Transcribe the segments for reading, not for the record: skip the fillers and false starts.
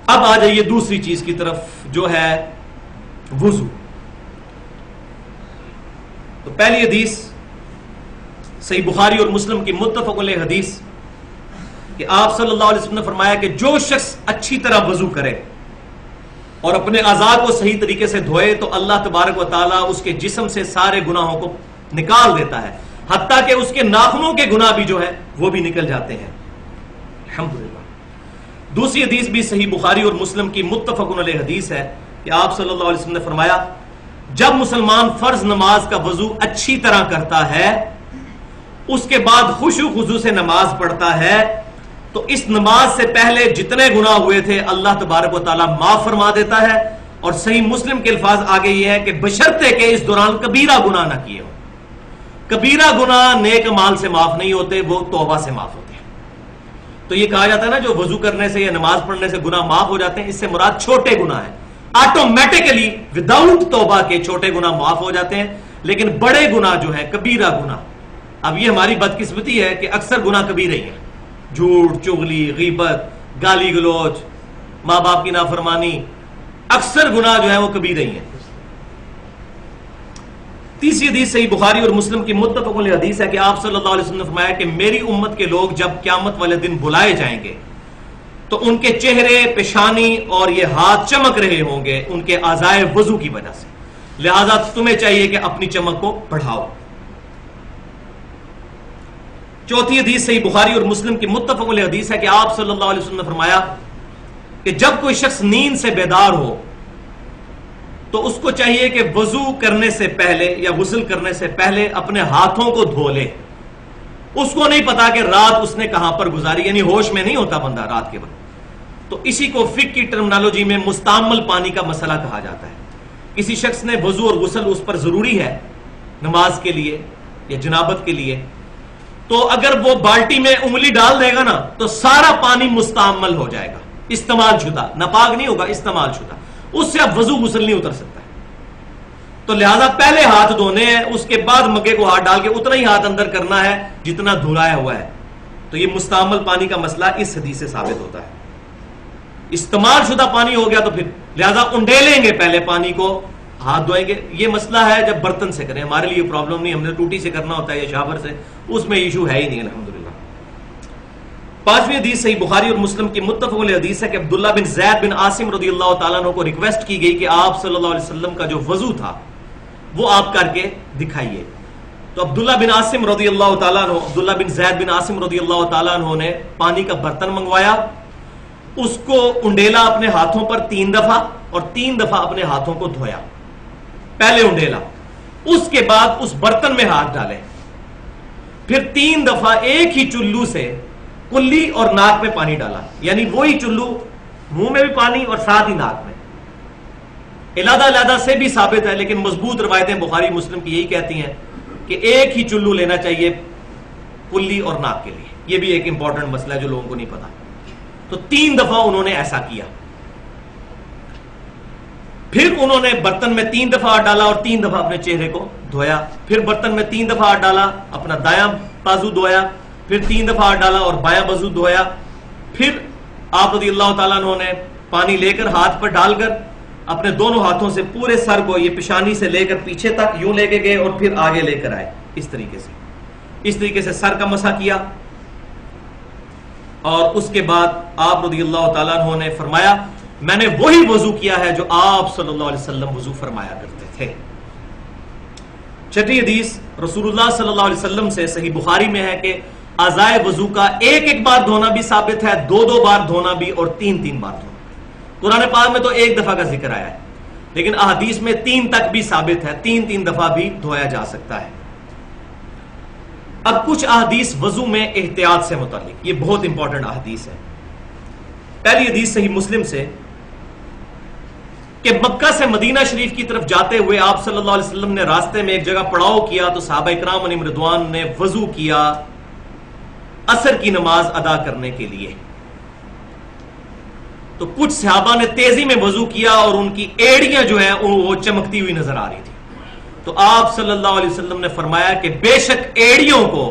اب آ جائیے دوسری چیز کی طرف جو ہے وضو. تو پہلی حدیث صحیح بخاری اور مسلم کی متفق علیہ حدیث کہ آپ صلی اللہ علیہ وسلم نے فرمایا کہ جو شخص اچھی طرح وضو کرے اور اپنے اعضاء کو صحیح طریقے سے دھوئے تو اللہ تبارک و تعالیٰ اس کے جسم سے سارے گناہوں کو نکال دیتا ہے، حتیٰ کہ اس کے ناخنوں کے گناہ بھی جو ہے وہ بھی نکل جاتے ہیں. الحمدللہ. دوسری حدیث بھی صحیح بخاری اور مسلم کی متفق علیہ حدیث ہے کہ آپ صلی اللہ علیہ وسلم نے فرمایا جب مسلمان فرض نماز کا وضو اچھی طرح کرتا ہے، اس کے بعد خشوع خضوع سے نماز پڑھتا ہے، تو اس نماز سے پہلے جتنے گناہ ہوئے تھے اللہ تبارک و تعالیٰ معاف فرما دیتا ہے. اور صحیح مسلم کے الفاظ آگے یہ ہے کہ بشرطے کہ اس دوران کبیرہ گناہ نہ کیے ہوں. کبیرہ گناہ نیک مال سے معاف نہیں ہوتے، وہ توبہ سے معاف ہوتے ہیں. تو یہ کہا جاتا ہے نا جو وضو کرنے سے یا نماز پڑھنے سے گناہ معاف ہو جاتے ہیں، اس سے مراد چھوٹے گناہ ہیں. آٹومیٹکلی وداؤٹ توبہ کے چھوٹے گناہ معاف ہو جاتے ہیں، لیکن بڑے گناہ جو ہیں کبیرہ گناہ، اب یہ ہماری بدقسمتی ہے کہ اکثر گناہ کبیرہ ہی ہیں. جھوٹ، چغلی، غیبت، گالی گلوچ، ماں باپ کی نافرمانی، اکثر گناہ جو ہیں وہ کبیرہ ہی ہیں. تیسری حدیث صحیح بخاری اور مسلم کی متفق علیہ حدیث ہے کہ آپ صلی اللہ علیہ وسلم نے فرمایا کہ میری امت کے لوگ جب قیامت والے دن بلائے جائیں گے تو ان کے چہرے، پیشانی اور یہ ہاتھ چمک رہے ہوں گے ان کے اعضائے وضو کی وجہ سے، لہذا تمہیں چاہیے کہ اپنی چمک کو بڑھاؤ. چوتھی حدیث صحیح بخاری اور مسلم کی متفق علیہ حدیث ہے کہ آپ صلی اللہ علیہ وسلم نے فرمایا کہ جب کوئی شخص نیند سے بیدار ہو تو اس کو چاہیے کہ وضو کرنے سے پہلے یا غسل کرنے سے پہلے اپنے ہاتھوں کو دھو لے. اس کو نہیں پتا کہ رات اس نے کہاں پر گزاری، یعنی ہوش میں نہیں ہوتا بندہ رات کے وقت. تو اسی کو فقہ کی ٹرمنالوجی میں مستعمل پانی کا مسئلہ کہا جاتا ہے. کسی شخص نے وضو اور غسل اس پر ضروری ہے نماز کے لیے یا جنابت کے لیے، تو اگر وہ بالٹی میں انگلی ڈال دے گا نا تو سارا پانی مستعمل ہو جائے گا، استعمال شدہ، ناپاک نہیں ہوگا، استعمال شدہ. اس سے اب وضو غسل نہیں اتر سکتا ہے. تو لہذا پہلے ہاتھ دھونے ہیں، اس کے بعد مگے کو ہاتھ ڈال کے اتنا ہی ہاتھ اندر کرنا ہے جتنا دھلایا ہوا ہے. تو یہ مستعمل پانی کا مسئلہ اس حدیث سے ثابت ہوتا ہے. استعمال شدہ پانی ہو گیا تو پھر لہذا انڈیلیں گے، پہلے پانی کو ہاتھ دھوئیں گے. یہ مسئلہ ہے جب برتن سے کریں، ہمارے لیے پرابلم نہیں، ہم نے ٹوٹی سے کرنا ہوتا ہے یا شاور سے، اس میں ایشو ہے ہی نہیں الحمدللہ. پانچویں حدیث صحیح بخاری اور مسلم کی متفق علیہ حدیث ہے کہ عبداللہ بن زید بن عاصم رضی اللہ تعالیٰ عنہ کو ریکویسٹ کی گئی کہ آپ صلی اللہ علیہ وسلم کا جو وضو تھا وہ آپ کر کے دکھائیے. تو عبداللہ بن عاصم رضی اللہ تعالیٰ عنہ، عبداللہ بن زید بن عاصم رضی اللہ تعالیٰ عنہ نے پانی کا برتن منگوایا، اس کو انڈیلا اپنے ہاتھوں پر 3 دفعہ اور 3 دفعہ اپنے ہاتھوں کو دھویا. پہلے انڈیلا، اس کے بعد اس برتن میں ہاتھ ڈالے، پھر 3 دفعہ ایک ہی چلو سے کلی اور ناک میں پانی ڈالا، یعنی وہی چلو منہ میں بھی پانی اور ساتھ ہی ناک میں. علیحدہ علیحدہ سے بھی ثابت ہے، لیکن مضبوط روایتیں بخاری مسلم کی یہی کہتی ہیں کہ ایک ہی چلو لینا چاہیے کلی اور ناک کے لیے. یہ بھی ایک امپورٹنٹ مسئلہ ہے جو لوگوں کو نہیں پتا. تو 3 دفعہ انہوں نے ایسا کیا، پھر انہوں نے برتن میں 3 دفعہ ہاتھ ڈالا اور 3 دفعہ اپنے چہرے کو دھویا، پھر برتن میں 3 دفعہ ہاتھ ڈالا، اپنا دایاں بازو دھویا، پھر 3 دفعہ ہاتھ ڈالا اور بایاں بازو دھویا. پھر آپ رضی اللہ تعالیٰ عنہ نے پانی لے کر ہاتھ پر ڈال کر اپنے دونوں ہاتھوں سے پورے سر کو، یہ پیشانی سے لے کر پیچھے تک یوں لے کے گئے اور پھر آگے لے کر آئے. اس طریقے سے سر کا مسح کیا. اور اس کے بعد آپ رضی اللہ تعالیٰ عنہ نے فرمایا میں نے وہی وضو کیا ہے جو آپ صلی اللہ علیہ وسلم وضو فرمایا کرتے تھے. چھٹی حدیث رسول اللہ صلی اللہ علیہ وسلم سے صحیح بخاری میں ہے کہ اعضائے وضو کا ایک بار دھونا بھی ثابت ہے، 2 بار دھونا بھی اور 3 بار دھونا. قرآن پاک میں تو 1 دفعہ کا ذکر آیا ہے، لیکن احادیث میں 3 تک بھی ثابت ہے، 3 دفعہ بھی دھویا جا سکتا ہے. اب کچھ احادیث وضو میں احتیاط سے متعلق، یہ بہت امپورٹنٹ احادیث ہے. پہلی حدیث صحیح مسلم سے کہ مکہ سے مدینہ شریف کی طرف جاتے ہوئے آپ صلی اللہ علیہ وسلم نے راستے میں ایک جگہ پڑاؤ کیا تو صحابہ اکرام علیہم رضوان نے وضو کیا عصر کی نماز ادا کرنے کے لیے. تو کچھ صحابہ نے تیزی میں وضو کیا اور ان کی ایڑیاں جو ہیں وہ چمکتی ہوئی نظر آ رہی تھی. تو آپ صلی اللہ علیہ وسلم نے فرمایا کہ بے شک ایڑیوں کو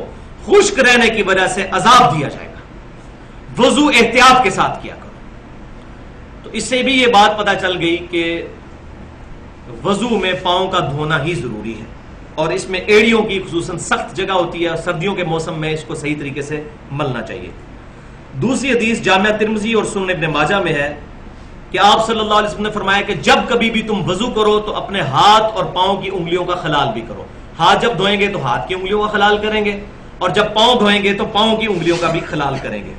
خشک رہنے کی وجہ سے عذاب دیا جائے گا، وضو احتیاط کے ساتھ کیا کرو. تو اس سے بھی یہ بات پتہ چل گئی کہ وضو میں پاؤں کا دھونا ہی ضروری ہے، اور اس میں ایڑیوں کی خصوصاً سخت جگہ ہوتی ہے، سردیوں کے موسم میں اس کو صحیح طریقے سے ملنا چاہیے۔ دوسری حدیث جامعہ ترمذی اور سنن ابن ماجہ میں ہے کہ آپ صلی اللہ علیہ وسلم نے فرمایا کہ جب کبھی بھی تم وضو کرو تو اپنے ہاتھ اور پاؤں کی انگلیوں کا خلال بھی کرو۔ ہاتھ جب دھوئیں گے تو ہاتھ کی انگلیوں کا خلال کریں گے، اور جب پاؤں دھوئیں گے تو پاؤں کی انگلیوں کا بھی خلال کریں گے۔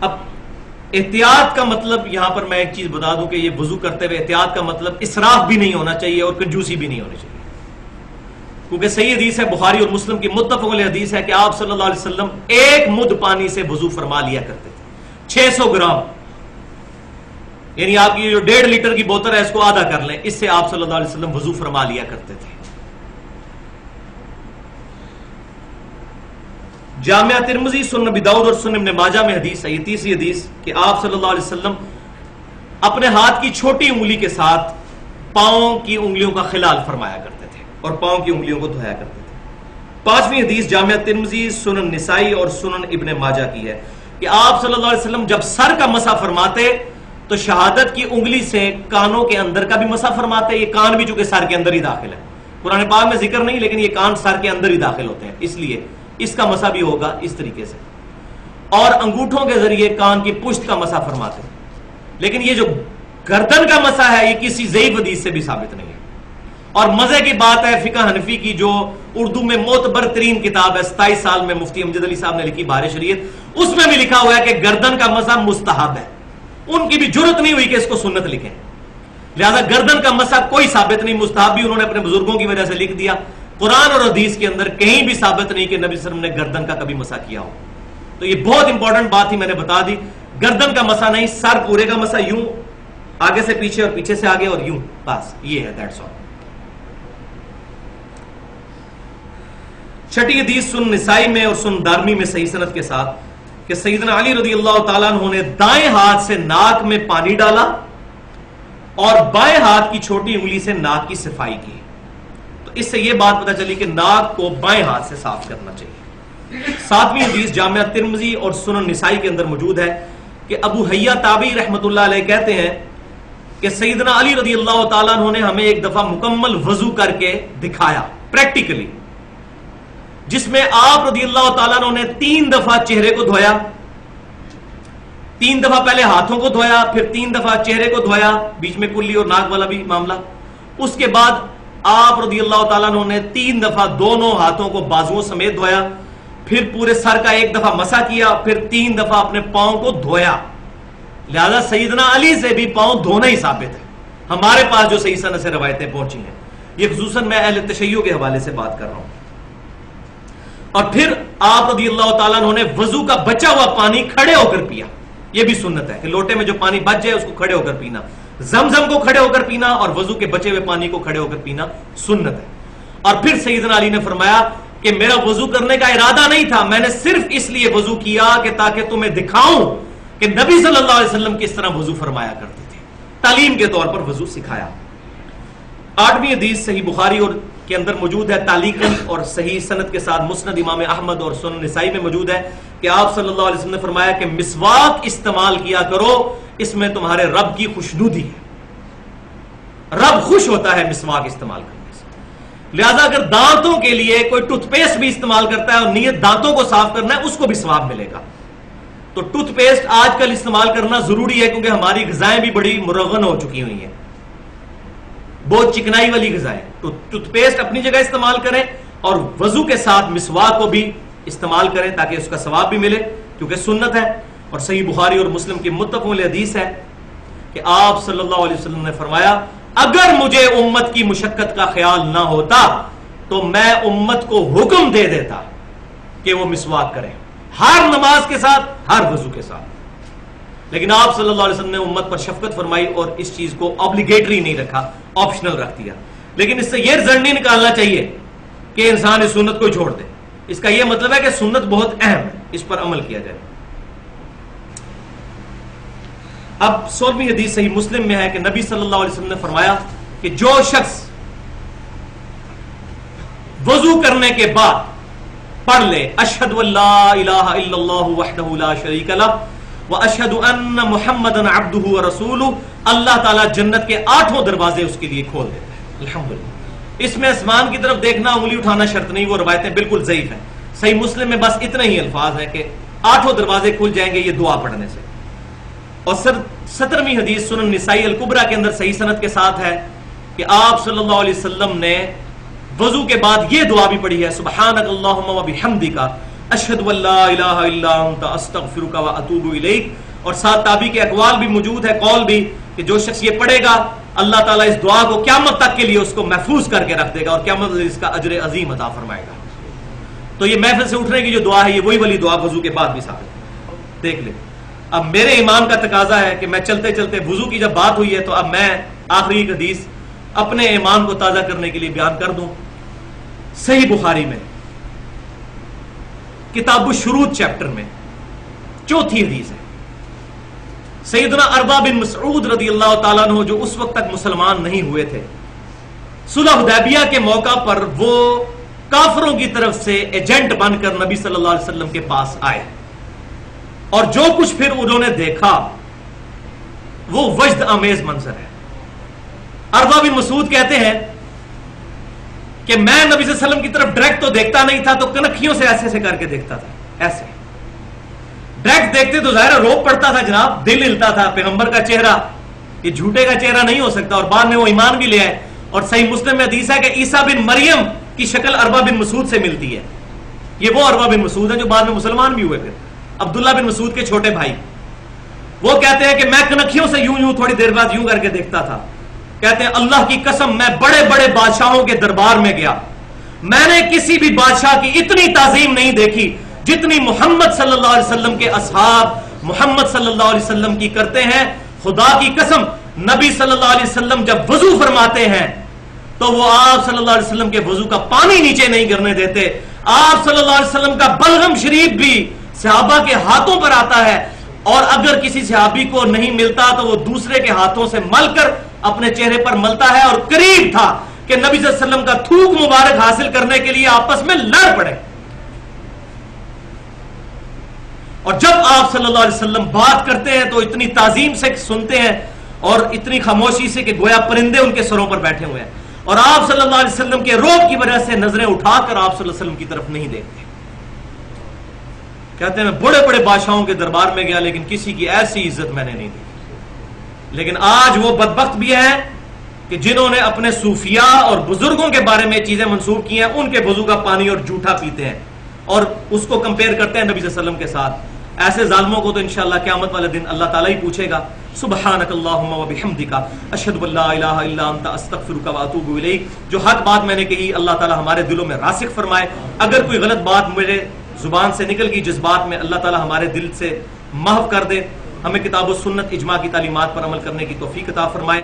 اب احتیاط کا مطلب یہاں پر میں ایک چیز بتا دوں کہ یہ وضو کرتے ہوئے احتیاط کا مطلب اسراف بھی نہیں ہونا چاہیے اور کنجوسی بھی نہیں ہونی چاہیے، کیونکہ صحیح حدیث ہے، بخاری اور مسلم کی متفق علیہ حدیث ہے کہ آپ صلی اللہ علیہ وسلم ایک مد پانی سے وضو فرما لیا کرتے تھے، 600 گرام، یعنی آپ کی جو 1.5 لیٹر کی بوتل ہے اس کو آدھا کر لیں، اس سے آپ صلی اللہ علیہ وسلم وضو فرما لیا کرتے تھے۔ جامعہ ترمذی، سنن ابی داؤد اور سنن ابن ماجہ میں حدیث ہے، یہ تیسری حدیث، کہ آپ صلی اللہ علیہ وسلم اپنے ہاتھ کی چھوٹی انگلی کے ساتھ پاؤں کی انگلیوں کا خلال فرمایا کرتے تھے اور پاؤں کی انگلیوں کو دھویا کرتے تھے۔ پانچویں حدیث جامعہ ترمذی، سنن نسائی اور سنن ابن ماجہ کی ہے کہ آپ صلی اللہ علیہ وسلم جب سر کا مسح فرماتے تو شہادت کی انگلی سے کانوں کے اندر کا بھی مسح فرماتے۔ یہ کان بھی چونکہ سر کے اندر ہی داخل ہے، قرآن پاک میں ذکر نہیں، لیکن یہ کان سر کے اندر ہی داخل ہوتے ہیں، اس لیے اس کا مسح بھی ہوگا اس طریقے سے، اور انگوٹھوں کے ذریعے کان کی پشت کا مسح فرماتے ہیں۔ لیکن یہ جو گردن کا مسح ہے یہ کسی ضعیف حدیث سے بھی ثابت نہیں ہے، اور مزے کی بات ہے فقہ حنفی کی جو اردو میں معتبر ترین کتاب ہے، 27 سال میں مفتی امجد علی صاحب نے لکھی بہار شریعت، اس میں بھی لکھا ہوا ہے کہ گردن کا مسح مستحب ہے۔ ان کی بھی جرت نہیں ہوئی کہ اس کو سنت لکھیں، لہذا گردن کا مسح کوئی ثابت نہیں، مستحب بھی انہوں نے اپنے بزرگوں کی وجہ سے لکھ دیا۔ قرآن اور حدیث کے اندر کہیں بھی ثابت نہیں کہ نبی صلی اللہ علیہ وسلم نے گردن کا کبھی مسح کیا ہو۔ تو یہ بہت امپورٹنٹ بات ہی میں نے بتا دی، گردن کا مسح نہیں، سر پورے کا مسح، یوں آگے سے پیچھے اور پیچھے سے آگے اور یوں، بس یہ ہے، دیٹس آل۔ چھٹی حدیث سنن نسائی میں اور سنن دارمی میں صحیح سند کے ساتھ کہ سیدنا علی رضی اللہ تعالیٰ عنہ نے دائیں ہاتھ سے ناک میں پانی ڈالا اور بائیں ہاتھ کی چھوٹی انگلی سے ناک کی صفائی کی۔ تو اس سے یہ بات پتہ چلی کہ ناک کو بائیں ہاتھ سے صاف کرنا چاہیے۔ ساتویں حدیث جامعہ ترمذی اور سنن نسائی کے اندر موجود ہے کہ ابو حیا تابعی رحمۃ اللہ علیہ کہتے ہیں کہ سیدنا علی رضی اللہ تعالیٰ عنہ نے ہمیں ایک دفعہ مکمل وضو کر کے دکھایا پریکٹیکلی، جس میں آپ رضی اللہ تعالیٰ عنہ نے 3 دفعہ چہرے کو دھویا، 3 دفعہ پہلے ہاتھوں کو دھویا، پھر 3 دفعہ چہرے کو دھویا، بیچ میں کلی اور ناک والا بھی معاملہ۔ اس کے بعد آپ رضی اللہ تعالیٰ عنہ نے 3 دفعہ دونوں ہاتھوں کو بازوؤں سمیت دھویا، پھر پورے سر کا 1 دفعہ مسح کیا، پھر 3 دفعہ اپنے پاؤں کو دھویا۔ لہذا سیدنا علی سے بھی پاؤں دھونا ہی ثابت ہے، ہمارے پاس جو صحیح سند سے روایتیں پہنچی ہیں، یہ خصوصاً میں اہل تشیع کے حوالے سے بات کر رہا ہوں۔ اور پھر آپ رضی اللہ تعالیٰ عنہ نے وضو کا بچا ہوا پانی کھڑے ہو کر پیا، یہ بھی سنت ہے کہ لوٹے میں جو پانی بچ جائے اس کو کھڑے ہو کر پینا، زمزم کو کھڑے ہو کر پینا اور وضو کے بچے ہوئے پانی کو کھڑے ہو کر پینا سنت ہے۔ اور پھر سیدنا علی نے فرمایا کہ میرا وضو کرنے کا ارادہ نہیں تھا، میں نے صرف اس لیے وضو کیا کہ تاکہ تمہیں دکھاؤں کہ نبی صلی اللہ علیہ وسلم کس طرح وضو فرمایا کرتے تھے، تعلیم کے طور پر وضو سکھایا۔ 8ویں حدیث صحیح بخاری اور کے اندر موجود ہے تعلیقاً اور صحیح سند کے ساتھ، مسند امام احمد اور سنن نسائی میں موجود ہے کہ آپ صلی اللہ علیہ وسلم نے فرمایا کہ مسواک استعمال کیا کرو، اس میں تمہارے رب کی خوشنودی ہے، رب خوش ہوتا ہے مسواک استعمال کرنے سے۔ لہذا اگر دانتوں کے لیے کوئی ٹوتھ پیسٹ بھی استعمال کرتا ہے اور نیت دانتوں کو صاف کرنا ہے، اس کو بھی ثواب ملے گا۔ تو ٹوتھ پیسٹ آج کل استعمال کرنا ضروری ہے کیونکہ ہماری غذائیں بھی بڑی مرغن ہو چکی ہوئی ہیں، بہت چکنائی والی غذائیں۔ تو ٹوتھ پیسٹ اپنی جگہ استعمال کریں اور وضو کے ساتھ مسواک کو بھی استعمال کریں تاکہ اس کا ثواب بھی ملے، کیونکہ سنت ہے۔ اور صحیح بخاری اور مسلم کی متفق علیہ حدیث ہے کہ آپ صلی اللہ علیہ وسلم نے فرمایا اگر مجھے امت کی مشقت کا خیال نہ ہوتا تو میں امت کو حکم دے دیتا کہ وہ مسواک کریں، ہر نماز کے ساتھ، ہر وضو کے ساتھ۔ لیکن آپ صلی اللہ علیہ وسلم نے امت پر شفقت فرمائی اور اس چیز کو obligatory نہیں رکھا، آپشنل رکھ دیا۔ لیکن اس سے یہ رزلٹ نہیں نکالنا چاہیے کہ انسان اس سنت کو چھوڑ دے، اس کا یہ مطلب ہے کہ سنت بہت اہم ہے، اس پر عمل کیا جائے۔ اب 16ویں حدیث صحیح مسلم میں ہے کہ نبی صلی اللہ علیہ وسلم نے فرمایا کہ جو شخص وضو کرنے کے بعد پڑھ لے اشہد ان لا الہ الا اللہ وحدہ لا شریک لہ وَأَشْهَدُ أَنَّ مُحَمَّدًا عَبْدُهُ وَرَسُولُهُ، اللہ تعالیٰ جنت کے 8 دروازے اس کے لیے کھول دیتے ہیں۔ الحمدللہ۔ اس میں آسمان کی طرف دیکھنا انگلی اٹھانا شرط نہیں، وہ روایتیں بالکل ضعیف ہیں۔ صحیح مسلم میں بس اتنے ہی الفاظ ہیں کہ 8 دروازے کھل جائیں گے یہ دعا پڑھنے سے۔ اور 17ویں حدیث سنن نسائی الکبریٰ کے اندر صحیح سند کے ساتھ ہے کہ آپ صلی اللہ علیہ وسلم نے وضو کے بعد یہ دعا بھی پڑھی ہے، سبحانک اللہم وبحمدک اشہد ان لا الہ الا انت استغفرک واتوب الیک۔ اور ساتھ تابعی کے اقوال بھی موجود ہے، قول بھی، کہ جو شخص یہ پڑھے گا اللہ تعالیٰ اس دعا کو قیامت تک کے لیے اس کو محفوظ کر کے رکھ دے گا اور قیامت اس کا اجر عظیم عطا فرمائے گا۔ تو یہ محفل سے اٹھنے کی جو دعا ہے یہ وہی والی دعا وضو کے بعد بھی ثابت ہے، دیکھ لیں۔ اب میرے ایمان کا تقاضا ہے کہ میں چلتے چلتے وضو کی جب بات ہوئی ہے تو اب میں آخری ایک حدیث اپنے ایمان کو تازہ کرنے کے لیے بیان کر دوں۔ صحیح بخاری میں کتاب الشروط چیپٹر میں 4تھی حدیث ہے۔ سیدنا عربہ بن مسعود رضی اللہ تعالیٰ عنہ جو اس وقت تک مسلمان نہیں ہوئے تھے، صلح حدیبیہ کے موقع پر وہ کافروں کی طرف سے ایجنٹ بن کر نبی صلی اللہ علیہ وسلم کے پاس آئے، اور جو کچھ پھر انہوں نے دیکھا وہ وجد آمیز منظر ہے۔ عربہ بن مسعود کہتے ہیں کہ میں نبی صلی اللہ علیہ وسلم کی طرف ڈائریکٹ تو دیکھتا نہیں تھا، تو کنکھیوں سے ایسے کر کے دیکھتا تھا، ایسے ڈائریکٹ دیکھتے تو ظاہر روپ پڑتا تھا جناب، دل ہلتا تھا، پیغمبر کا چہرہ یہ جھوٹے کا چہرہ نہیں ہو سکتا، اور بعد میں وہ ایمان بھی لے آئے۔ اور صحیح مسلم میں حدیث ہے کہ عیسیٰ بن مریم کی شکل عربہ بن مسعود سے ملتی ہے۔ یہ وہ عربہ بن مسعود ہیں جو بعد میں مسلمان بھی ہوئے، پھر عبداللہ بن مسعود کے چھوٹے بھائی۔ وہ کہتے ہیں کہ میں کنکھیوں سے یوں تھوڑی دیر بعد یوں کر کے دیکھتا تھا۔ کہتے ہیں اللہ کی قسم میں بڑے بڑے بادشاہوں کے دربار میں گیا، میں نے کسی بھی بادشاہ کی اتنی تعظیم نہیں دیکھی جتنی محمد صلی اللہ علیہ وسلم کے اصحاب محمد صلی اللہ علیہ وسلم کی کرتے ہیں۔ خدا کی قسم نبی صلی اللہ علیہ وسلم جب وضو فرماتے ہیں تو وہ آپ صلی اللہ علیہ وسلم کے وضو کا پانی نیچے نہیں گرنے دیتے۔ آپ صلی اللہ علیہ وسلم کا بلغم شریف بھی صحابہ کے ہاتھوں پر آتا ہے، اور اگر کسی صحابی کو نہیں ملتا تو وہ دوسرے کے ہاتھوں سے مل کر اپنے چہرے پر ملتا ہے، اور قریب تھا کہ نبی صلی اللہ علیہ وسلم کا تھوک مبارک حاصل کرنے کے لیے آپس میں لڑ پڑے۔ اور جب آپ صلی اللہ علیہ وسلم بات کرتے ہیں تو اتنی تعظیم سے سنتے ہیں اور اتنی خاموشی سے کہ گویا پرندے ان کے سروں پر بیٹھے ہوئے ہیں، اور آپ صلی اللہ علیہ وسلم کے روب کی وجہ سے نظریں اٹھا کر آپ صلی اللہ علیہ وسلم کی طرف نہیں دیکھتے۔ کہتے ہیں میں بڑے بڑے بادشاہوں کے دربار میں گیا لیکن کسی کی ایسی عزت میں نے نہیں دیکھی۔ لیکن آج وہ بدبخت بھی ہیں کہ جنہوں نے اپنے صوفیاء اور بزرگوں کے بارے میں چیزیں منسوخ کی ہیں، ان کے وضو کا پانی اور جھوٹا پیتے ہیں اور اس کو کمپیئر کرتے ہیں نبی صلی اللہ علیہ وسلم کے ساتھ۔ ایسے ظالموں کو تو انشاءاللہ قیامت والے دن اللہ تعالیٰ ہی پوچھے گا، سبحانک اللہم وبحمدک اشہد ان لا الہ الا انت استغفرک واتوب الیک۔ جو حق بات میں نے کہی اللہ تعالیٰ ہمارے دلوں میں راسخ فرمائے، اگر کوئی غلط بات میرے زبان سے نکل گئی جس بات میں اللہ تعالیٰ ہمارے دل سے محو کر دے، ہمیں کتاب و سنت اجماع کی تعلیمات پر عمل کرنے کی توفیق عطا فرمائے۔